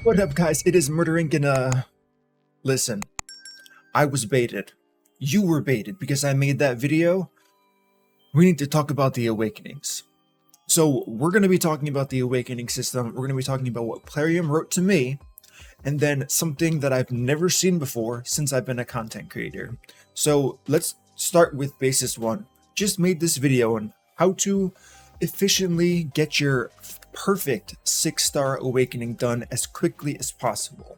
What up, guys? It is MurderInc, and listen, I was baited. You were baited because I made that video. We need to talk about the Awakenings. So we're going to be talking about the Awakening system. We're going to be talking about what Plarium wrote to me, and then something that I've never seen before since I've been a content creator. So let's start with basis one. Just made this video on how to efficiently get your perfect 6-star awakening done as quickly as possible.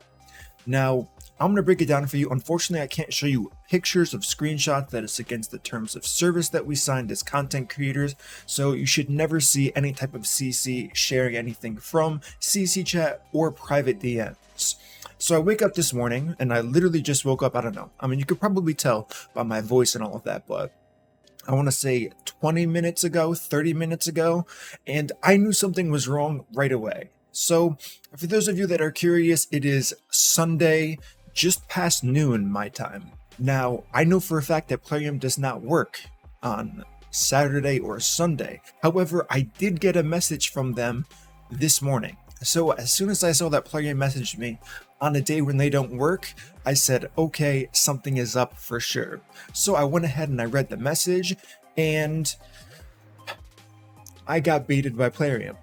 Now, I'm going to break it down for you. Unfortunately, I can't show you pictures of screenshots. That is against the terms of service that we signed as content creators. So you should never see any type of CC sharing anything from CC chat or private DMs. So I wake up this morning and I literally just woke up. I don't know. I mean, you could probably tell by my voice and all of that, but I want to say 20 minutes ago, 30 minutes ago, and I knew something was wrong right away. So for those of you that are curious, it is Sunday, just past noon my time. Now, I know for a fact that Plarium does not work on Saturday or Sunday. However, I did get a message from them this morning. So as soon as I saw that Plarium messaged me on a day when they don't work, I said, okay, something is up for sure. So I went ahead and I read the message, and I got baited by Plarium.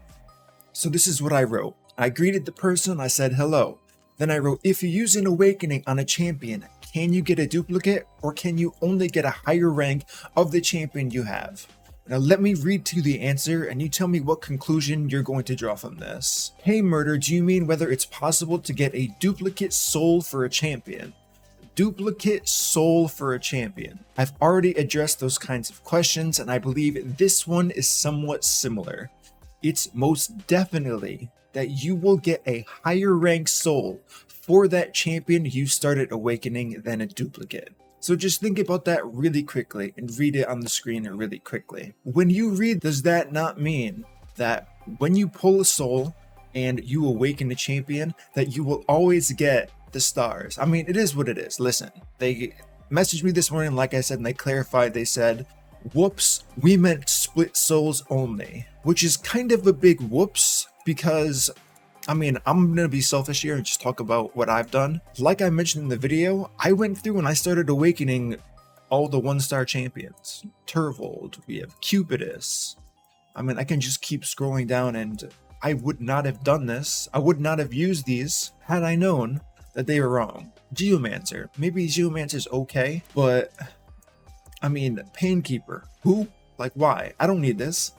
So this is what I wrote. I greeted the person, I said hello. Then I wrote, if you use an awakening on a champion, can you get a duplicate, or can you only get a higher rank of the champion you have? Now let me read to you the answer, and you tell me what conclusion you're going to draw from this. Hey Murder, do you mean whether it's possible to get a duplicate soul for a champion? Duplicate soul for a champion. I've already addressed those kinds of questions, and I believe this one is somewhat similar. It's most definitely that you will get a higher rank soul for that champion you started awakening than a duplicate. So just think about that really quickly and read it on the screen really quickly. When you read, does that not mean that when you pull a soul and you awaken a champion, that you will always get the stars? I mean, it is what it is. Listen, they messaged me this morning, like I said, and they clarified. They said, whoops, we meant split souls only, which is kind of a big whoops because, I mean, I'm going to be selfish here and just talk about what I've done. Like I mentioned in the video, I went through and I started awakening all the 1-star champions. Turvold, we have Cupidus. I mean, I can just keep scrolling down, and I would not have done this. I would not have used these had I known that they were wrong. Geomancer, maybe Geomancer's okay, but I mean, Painkeeper, who? Like, why? I don't need this.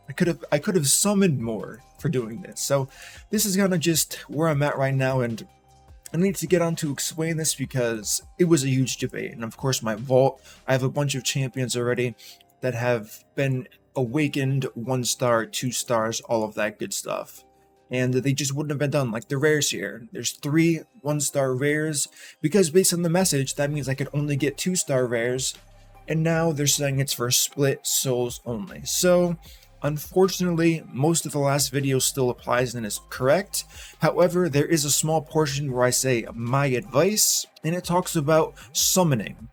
I could have summoned more for doing this. So this is kind of just where I'm at right now, and I need to get on to explain this because it was a huge debate. And of course, my vault, I have a bunch of champions already that have been awakened 1-star, 2 stars, all of that good stuff. And they just wouldn't have been done. Like the rares here, there's 3 1-star rares, because based on the message, that means I could only get 2-star rares. And now they're saying it's for split souls only. So unfortunately, most of the last video still applies and is correct. However, there is a small portion where I say my advice, and it talks about summoning.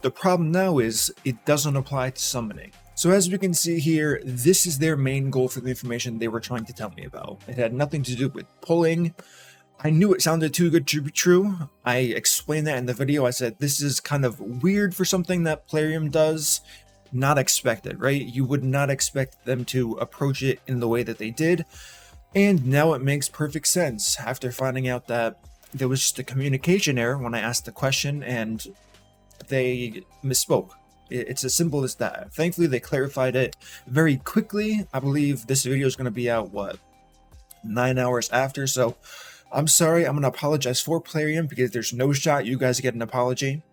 The problem now is it doesn't apply to summoning. So as we can see here, this is their main goal for the information they were trying to tell me about. It had nothing to do with pulling. I knew it sounded too good to be true. I explained that in the video. I said this is kind of weird for something that Plarium does. Not expected, right? You would not expect them to approach it in the way that they did. And now it makes perfect sense after finding out that there was just a communication error when I asked the question and they misspoke. It's as simple as that. Thankfully, they clarified it very quickly. I believe this video is going to be out, 9 hours after. So I'm sorry. I'm going to apologize for Plarium because there's no shot you guys get an apology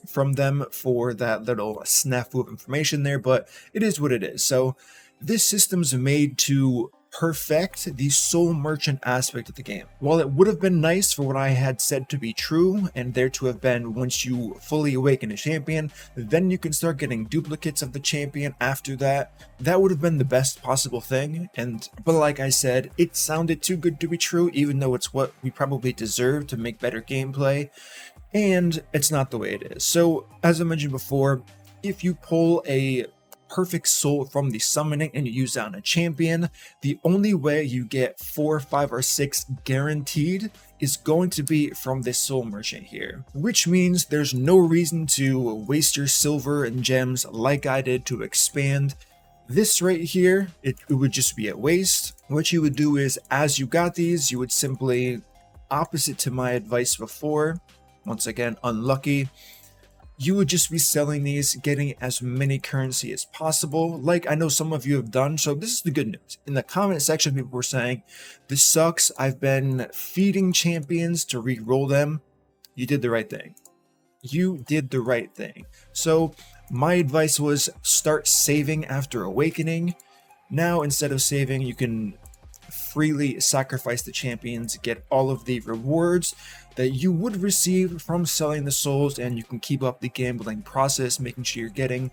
from them for that little snafu of information there, but it is what it is. So this system's made to perfect the soul merchant aspect of the game. While it would have been nice for what I had said to be true, and there to have been once you fully awaken a champion, then you can start getting duplicates of the champion after that. That would have been the best possible thing, but like I said, it sounded too good to be true, even though it's what we probably deserve to make better gameplay, and it's not the way it is. So as I mentioned before, if you pull a perfect soul from the summoning and you use that on a champion, the only way you get 4, 5, or 6 guaranteed is going to be from this soul merchant here, which means there's no reason to waste your silver and gems like I did to expand. This right here, it would just be a waste. What you would do is, as you got these, you would simply, opposite to my advice before, once again, unlucky, you would just be selling these, getting as many currency as possible, like I know some of you have done. So this is the good news. In the comment section, people were saying, this sucks. I've been feeding champions to re-roll them. You did the right thing. You did the right thing. So my advice was start saving after awakening. Now, instead of saving, you can freely sacrifice the champions, get all of the rewards that you would receive from selling the souls, and you can keep up the gambling process, making sure you're getting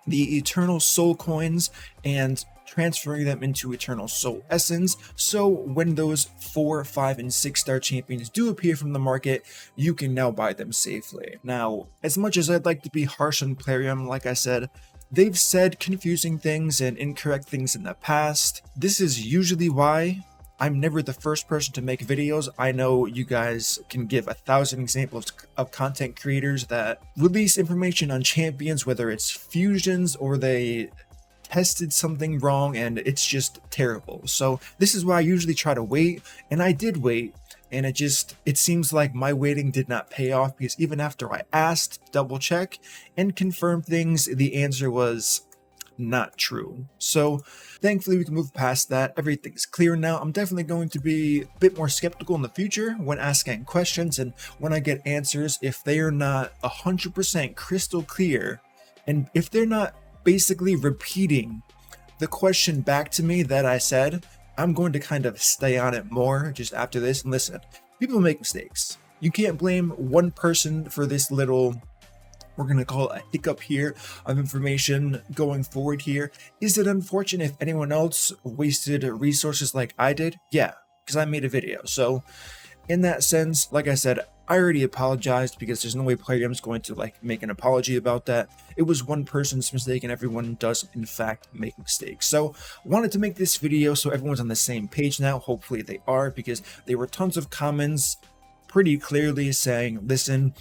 the eternal soul coins and transferring them into eternal soul essence. So when those 4, 5, and 6 star champions do appear from the market, you can now buy them safely. Now, as much as I'd like to be harsh on Plarium, like I said, they've said confusing things and incorrect things in the past. This is usually why I'm never the first person to make videos. I know you guys can give 1,000 examples of content creators that release information on champions, whether it's fusions or they tested something wrong and it's just terrible. So this is why I usually try to wait, and I did wait, and it seems like my waiting did not pay off, because even after I asked to double check and confirm things, the answer was not true. So thankfully we can move past that. Everything's clear now. I'm definitely going to be a bit more skeptical in the future when asking questions, and when I get answers, if they are not 100% crystal clear, and if they're not basically repeating the question back to me that I said, I'm going to kind of stay on it more just after this. And listen, people make mistakes. You can't blame one person for this little, we're going to call it a hiccup here of information going forward here. Is it unfortunate if anyone else wasted resources like I did? Yeah, because I made a video. So in that sense, like I said, I already apologized, because there's no way Plarium's going to make an apology about that. It was one person's mistake, and everyone does in fact make mistakes. So wanted to make this video so everyone's on the same page now. Hopefully they are, because there were tons of comments pretty clearly saying, listen,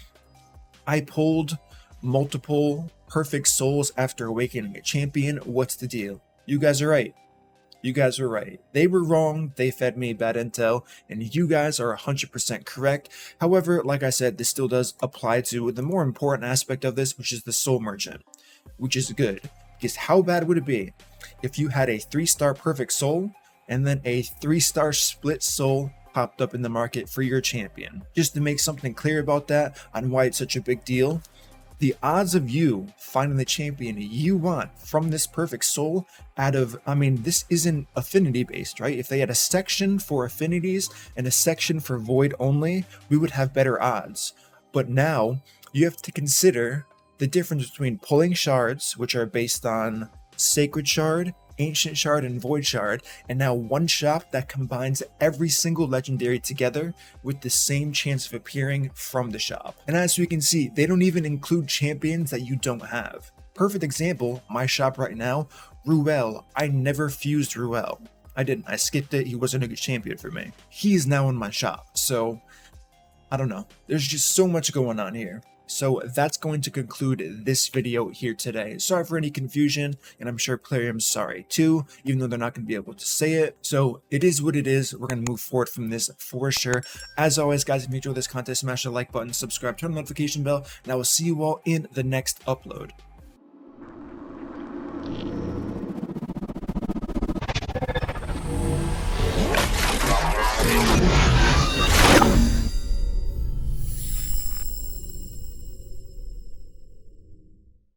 I pulled multiple perfect souls after awakening a champion. What's the deal? You guys are right. You guys were right. They were wrong. They fed me bad intel, and you guys are 100% correct. However, like I said, this still does apply to the more important aspect of this, which is the soul merchant, which is good, because how bad would it be if you had a 3-star perfect soul and then a 3-star split soul popped up in the market for your champion? Just to make something clear about that, on why it's such a big deal, the odds of you finding the champion you want from this perfect soul out of, this isn't affinity based, right? If they had a section for affinities and a section for void only, we would have better odds. But now you have to consider the difference between pulling shards, which are based on sacred shard, ancient shard, and void shard, and now one shop that combines every single legendary together with the same chance of appearing from the shop. And as we can see, they don't even include champions that you don't have. Perfect example, my shop right now, Ruel. I never fused Ruel. I didn't. I skipped it. He wasn't a good champion for me. He's now in my shop. So I don't know. There's just so much going on here. So that's going to conclude this video here today. Sorry for any confusion, and I'm sure Plarium's sorry too, even though they're not going to be able to say it. So it is what it is. We're going to move forward from this for sure. As always, guys, if you enjoyed this content, smash the like button, subscribe, turn on the notification bell, and I will see you all in the next upload.